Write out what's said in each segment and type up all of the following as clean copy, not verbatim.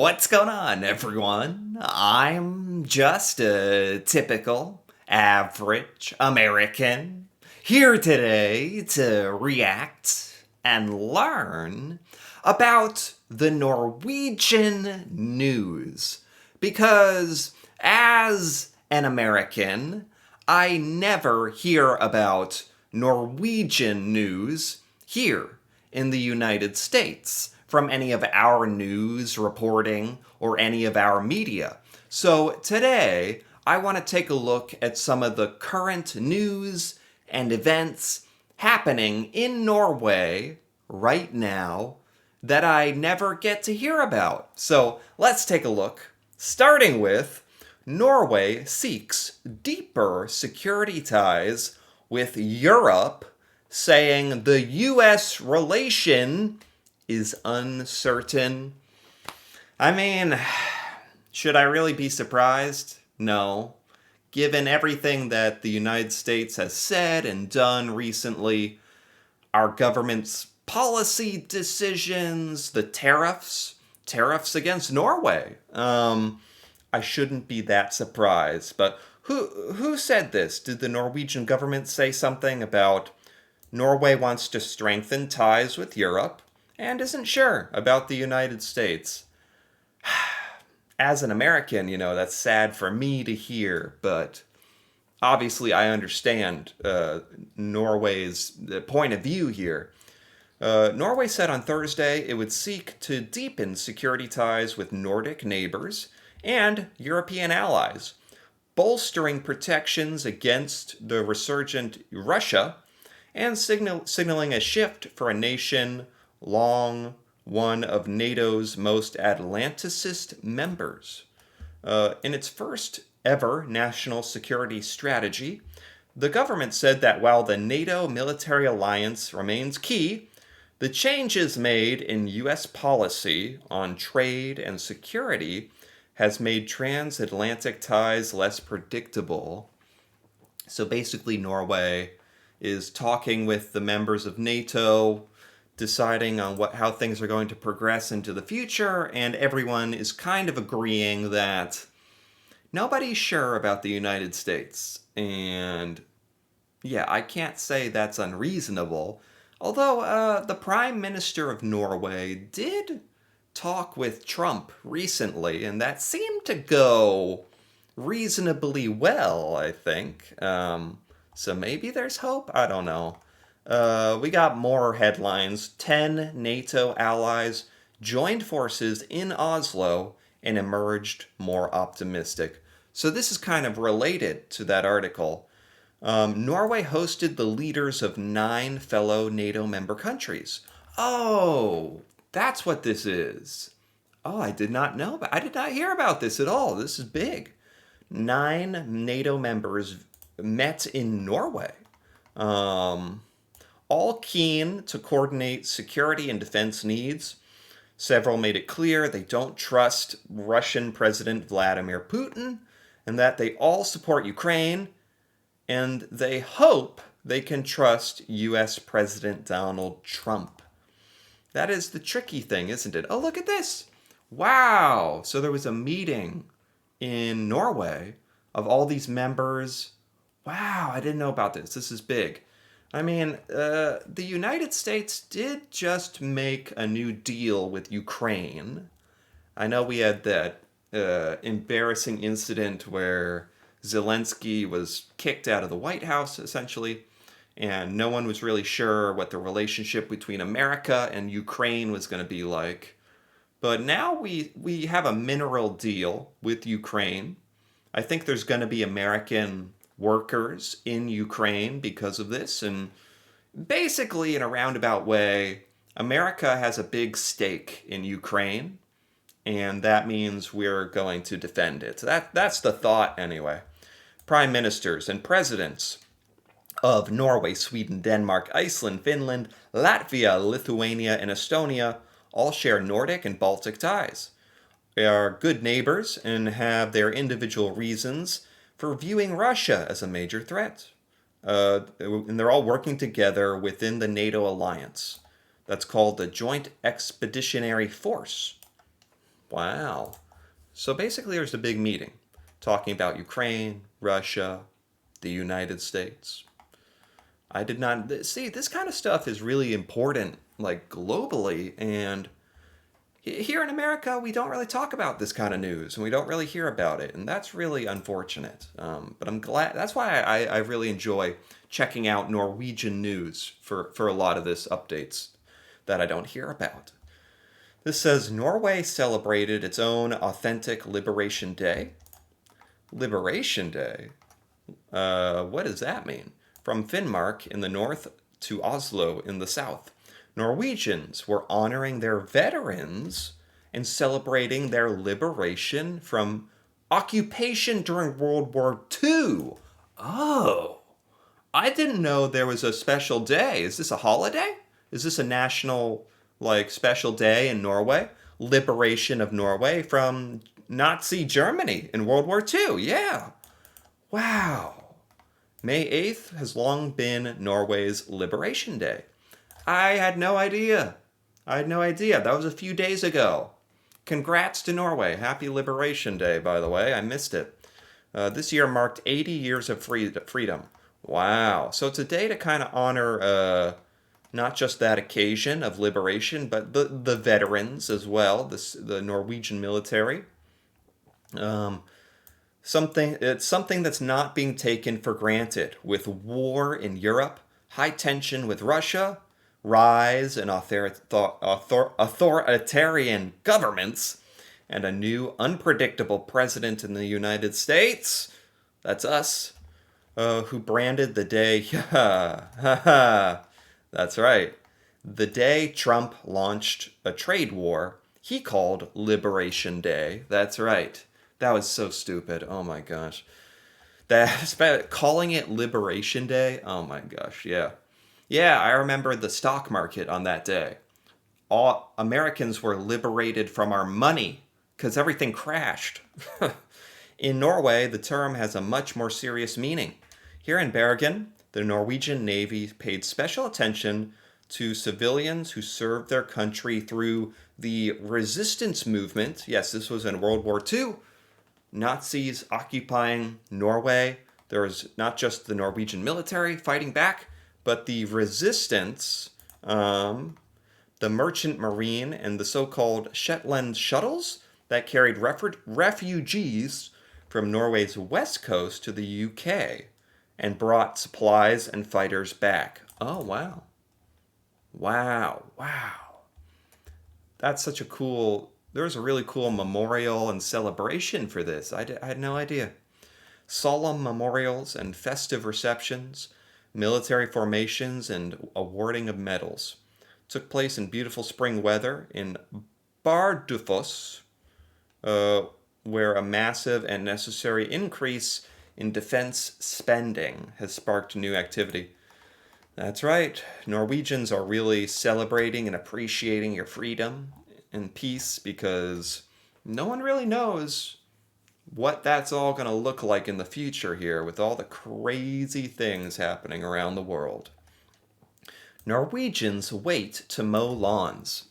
What's going on, everyone? I'm just a typical, average American here today to react and learn about the Norwegian news. Because as an American, I never hear about Norwegian news here in the United States from any of our news reporting or any of our media. So today, I want to take a look at some of the current news and events happening in Norway right now that I never get to hear about. So let's take a look, starting with Norway seeks deeper security ties with Europe, saying the US relation is uncertain. I mean, should I really be surprised? No. Given everything that the United States has said and done recently, our government's policy decisions, the tariffs against Norway. I shouldn't be that surprised. But who said this? Did the Norwegian government say something about Norway wants to strengthen ties with Europe and isn't sure about the United States? As an American, that's sad for me to hear, but obviously I understand Norway's point of view here. Norway said on Thursday it would seek to deepen security ties with Nordic neighbors and European allies, bolstering protections against the resurgent Russia and signaling a shift for a nation long one of NATO's most Atlanticist members. In its first ever national security strategy, the government said that while the NATO military alliance remains key, the changes made in U.S. policy on trade and security has made transatlantic ties less predictable. So basically, Norway is talking with the members of NATO, deciding on how things are going to progress into the future, and everyone is kind of agreeing that nobody's sure about the United States. And yeah, I can't say that's unreasonable. Although the Prime Minister of Norway did talk with Trump recently, and that seemed to go reasonably well, I think. So maybe there's hope? I don't know. We got more headlines. 10 NATO allies joined forces in Oslo and emerged more optimistic. So this is kind of related to that article. Norway hosted the leaders of 9 fellow NATO member countries. Oh, that's what this is. Oh, I did not know. I did not hear about this at all. This is big. 9 NATO members met in Norway. All keen to coordinate security and defense needs. Several made it clear they don't trust Russian President Vladimir Putin and that they all support Ukraine, and they hope they can trust U.S. President Donald Trump. That is the tricky thing, isn't it? Oh, look at this. Wow. So there was a meeting in Norway of all these members. Wow, I didn't know about this. This is big. I mean, the United States did just make a new deal with Ukraine. I know we had that embarrassing incident where Zelensky was kicked out of the White House, essentially, and no one was really sure what the relationship between America and Ukraine was going to be like. But now we have a mineral deal with Ukraine. I think there's going to be American workers in Ukraine because of this, and basically, in a roundabout way, America has a big stake in Ukraine, and that means we're going to defend it. So that's the thought, anyway. Prime ministers and presidents of Norway, Sweden, Denmark, Iceland, Finland, Latvia, Lithuania, and Estonia all share Nordic and Baltic ties. They are good neighbors and have their individual reasons for viewing Russia as a major threat. And they're all working together within the NATO alliance. That's called the Joint Expeditionary Force. Wow. So basically, there's a big meeting talking about Ukraine, Russia, the United States. I did not see this kind of stuff is really important, like globally. And here in America, we don't really talk about this kind of news and we don't really hear about it. And that's really unfortunate. But I'm glad. That's why I really enjoy checking out Norwegian news for a lot of this updates that I don't hear about. This says Norway celebrated its own authentic Liberation Day. Liberation Day? What does that mean? From Finnmark in the north to Oslo in the south, Norwegians were honoring their veterans and celebrating their liberation from occupation during World War II. Oh, I didn't know there was a special day. Is this a holiday? Is this a national, like, special day in Norway? Liberation of Norway from Nazi Germany in World War II. Yeah. Wow. May 8th has long been Norway's Liberation Day. I had no idea. I had no idea. That was a few days ago. Congrats to Norway. Happy Liberation Day, by the way. I missed it. This year marked 80 years of freedom. Wow. So it's a day to kind of honor not just that occasion of liberation, but the veterans as well, the Norwegian military. It's something that's not being taken for granted. With war in Europe, high tension with Russia, rise in authoritarian governments, and a new unpredictable president in the United States, that's us, who branded the day, that's right, the day Trump launched a trade war, he called Liberation Day. That's right. That was so stupid. Oh my gosh. Calling it Liberation Day. Oh my gosh. Yeah. Yeah, I remember the stock market on that day. All Americans were liberated from our money because everything crashed. In Norway, the term has a much more serious meaning. Here in Bergen, the Norwegian Navy paid special attention to civilians who served their country through the resistance movement. Yes, this was in World War II. Nazis occupying Norway. There was not just the Norwegian military fighting back, but the resistance, the merchant marine, and the so-called Shetland shuttles that carried refugees from Norway's west coast to the UK and brought supplies and fighters back. Oh, wow. Wow. Wow. That's such a cool... There was a really cool memorial and celebration for this. I had no idea. Solemn memorials and festive receptions, military formations, and awarding of medals took place in beautiful spring weather in Bardufoss, where a massive and necessary increase in defense spending has sparked new activity. That's right. Norwegians are really celebrating and appreciating your freedom and peace because no one really knows what that's all going to look like in the future here with all the crazy things happening around the world. Norwegians wait to mow lawns.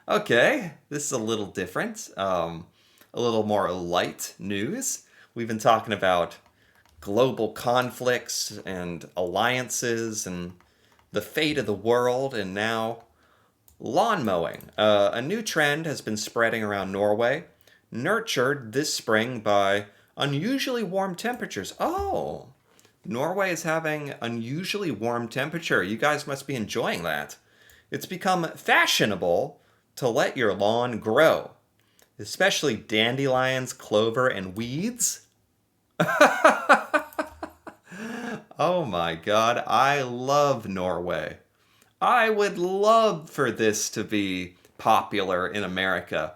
Okay, this is a little different, a little more light news. We've been talking about global conflicts and alliances and the fate of the world, and now lawn mowing. A new trend has been spreading around Norway, nurtured this spring by unusually warm temperatures. Oh, Norway is having unusually warm temperature. You guys must be enjoying that. It's become fashionable to let your lawn grow, especially dandelions, clover, and weeds. Oh my God, I love Norway. I would love for this to be popular in America.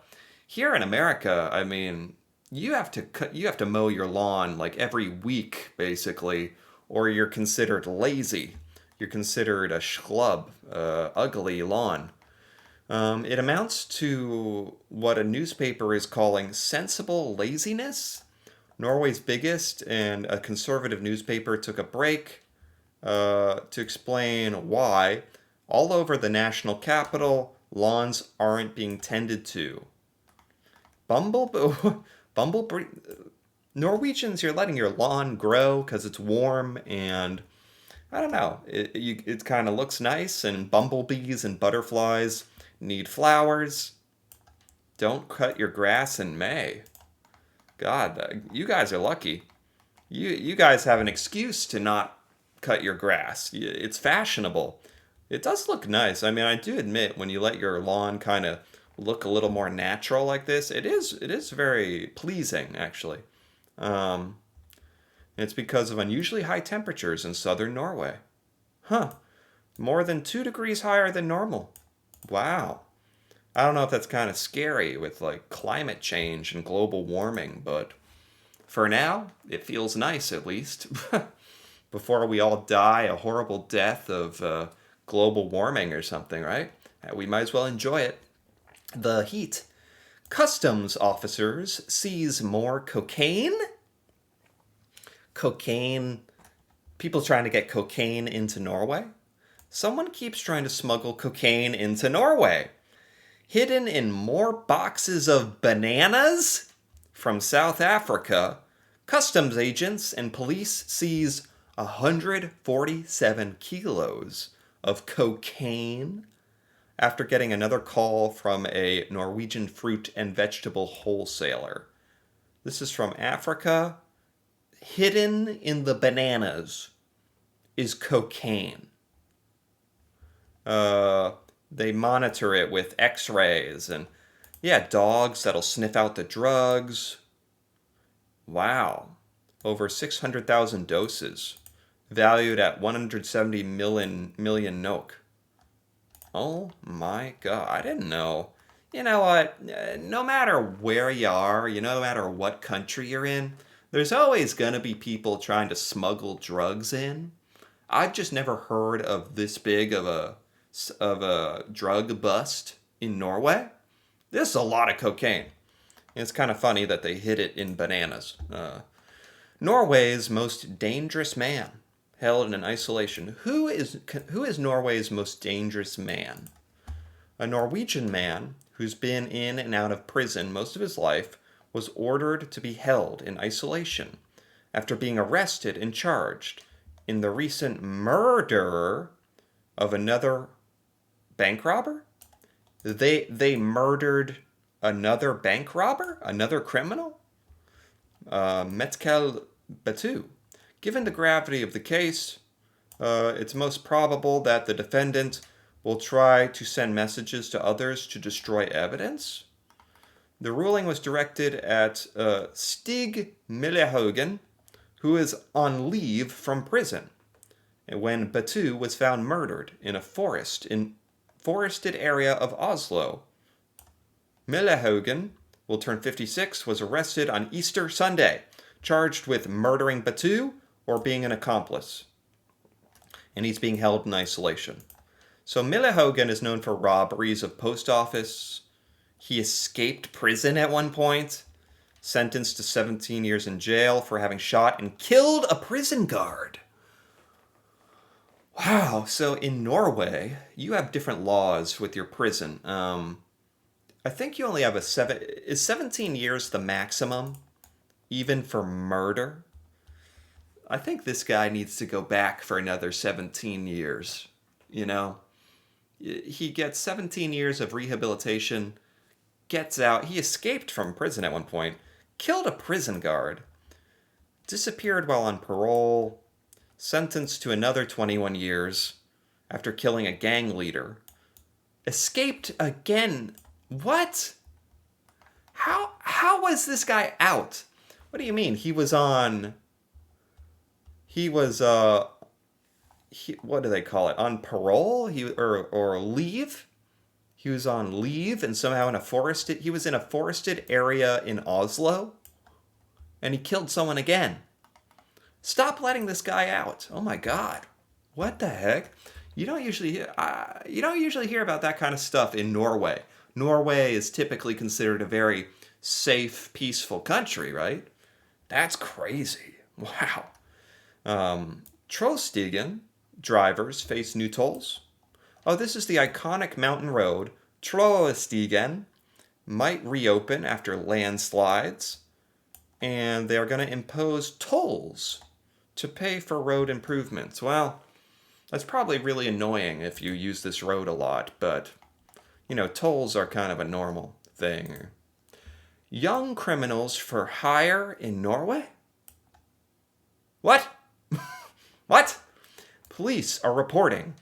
Here in America, I mean, you have to mow your lawn like every week, basically, or you're considered lazy. You're considered a schlub, ugly lawn. It amounts to what a newspaper is calling sensible laziness. Norway's biggest and a conservative newspaper took a break to explain why all over the national capital, Lawns aren't being tended to. Bumblebee. Norwegians, you're letting your lawn grow because it's warm and I don't know. It kind of looks nice, and bumblebees and butterflies need flowers. Don't cut your grass in May. God, you guys are lucky. You guys have an excuse to not cut your grass. It's fashionable. It does look nice. I mean, I do admit when you let your lawn kind of look a little more natural like this, it is very pleasing actually. Um, it's because of unusually high temperatures in southern Norway. Huh. More than 2 degrees higher than normal. Wow. I don't know if that's kind of scary with like climate change and global warming, but for now, it feels nice at least. Before we all die a horrible death of global warming or something, right? We might as well enjoy it. The heat. Customs officers seize more cocaine. Cocaine. People trying to get cocaine into Norway. Someone keeps trying to smuggle cocaine into Norway. Hidden in more boxes of bananas from South Africa, customs agents and police seize 147 kilos of cocaine after getting another call from a Norwegian fruit and vegetable wholesaler. This is from Africa. Hidden in the bananas is cocaine. They monitor it with x-rays and, yeah, dogs that'll sniff out the drugs. Wow. Over 600,000 doses, valued at 170 million NOK. Oh my God, I didn't know. You know what? No matter where you are, no matter what country you're in, there's always going to be people trying to smuggle drugs in. I've just never heard of this big of a drug bust in Norway. This is a lot of cocaine. It's kind of funny that they hid it in bananas. Norway's most dangerous man, held in isolation. Who is Norway's most dangerous man? A Norwegian man who's been in and out of prison most of his life was ordered to be held in isolation after being arrested and charged in the recent murder of another bank robber? They murdered another bank robber? Another criminal? Metkel Batu. Given the gravity of the case, it's most probable that the defendant will try to send messages to others to destroy evidence. The ruling was directed at Stig Millehaugen, who is on leave from prison, when Batu was found murdered in a forested area of Oslo. Millehaugen, will turn 56, was arrested on Easter Sunday, charged with murdering Batu or being an accomplice. And he's being held in isolation. So Millehaugen is known for robberies of post office. He escaped prison at one point, sentenced to 17 years in jail for having shot and killed a prison guard. Wow, so in Norway, you have different laws with your prison. I think you only have is 17 years the maximum, even for murder? I think this guy needs to go back for another 17 years, He gets 17 years of rehabilitation, gets out. He escaped from prison at one point, killed a prison guard, disappeared while on parole, sentenced to another 21 years after killing a gang leader, escaped again. What? How was this guy out? What do you mean? What do they call it? On parole? Or leave? He was on leave and somehow he was in a forested area in Oslo and he killed someone again. Stop letting this guy out. Oh my God. What the heck? You don't usually hear about that kind of stuff in Norway. Norway is typically considered a very safe, peaceful country, right? That's crazy. Wow. Trollstigen drivers face new tolls. Oh, this is the iconic mountain road Trollstigen might reopen after landslides, and they're going to impose tolls to pay for road improvements. Well, that's probably really annoying if you use this road a lot, but, tolls are kind of a normal thing. Young criminals for hire in Norway? What? What? Police are reporting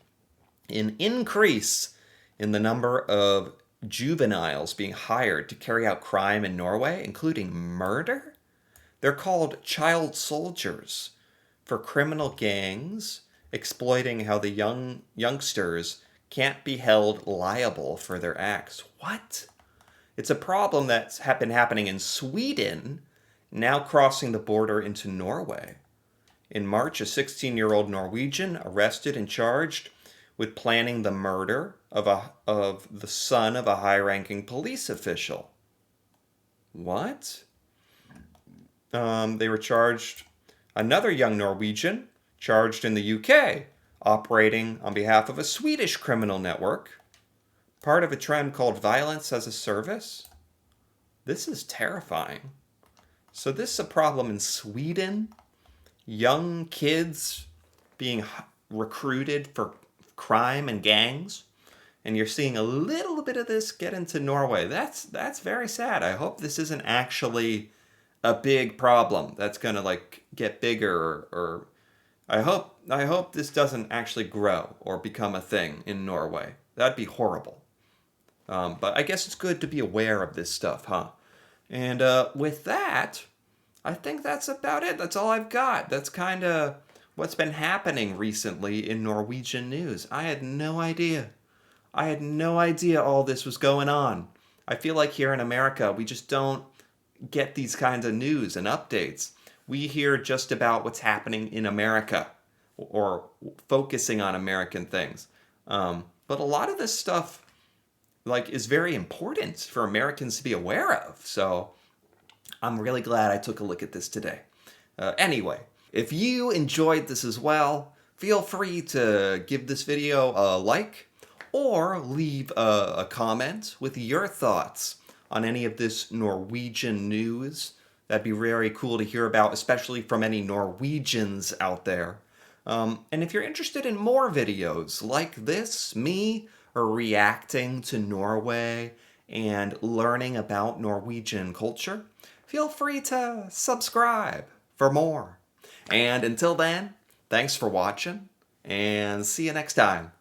an increase in the number of juveniles being hired to carry out crime in Norway, including murder. They're called child soldiers for criminal gangs exploiting how the youngsters can't be held liable for their acts. What? It's a problem that's been happening in Sweden, now crossing the border into Norway. In March, a 16-year-old Norwegian arrested and charged with planning the murder of the son of a high-ranking police official. What? They were charged. Another young Norwegian charged in the UK, operating on behalf of a Swedish criminal network, part of a trend called violence as a service. This is terrifying. So this is a problem in Sweden. Young kids being recruited for crime and gangs, and you're seeing a little bit of this get into Norway. That's very sad. I hope this isn't actually a big problem that's gonna get bigger, or I hope this doesn't actually grow or become a thing in Norway. That'd be horrible. But I guess it's good to be aware of this stuff, huh? And with that, I think that's about it. That's all I've got. That's kind of what's been happening recently in Norwegian news. I had no idea. I had no idea all this was going on. I feel like here in America, we just don't get these kinds of news and updates. We hear just about what's happening in America or focusing on American things. But a lot of this stuff is very important for Americans to be aware of. So I'm really glad I took a look at this today. Anyway, if you enjoyed this as well, feel free to give this video a like or leave a comment with your thoughts on any of this Norwegian news. That'd be very cool to hear about, especially from any Norwegians out there. And if you're interested in more videos like this, me reacting to Norway and learning about Norwegian culture, feel free to subscribe for more. And until then, thanks for watching, and see you next time.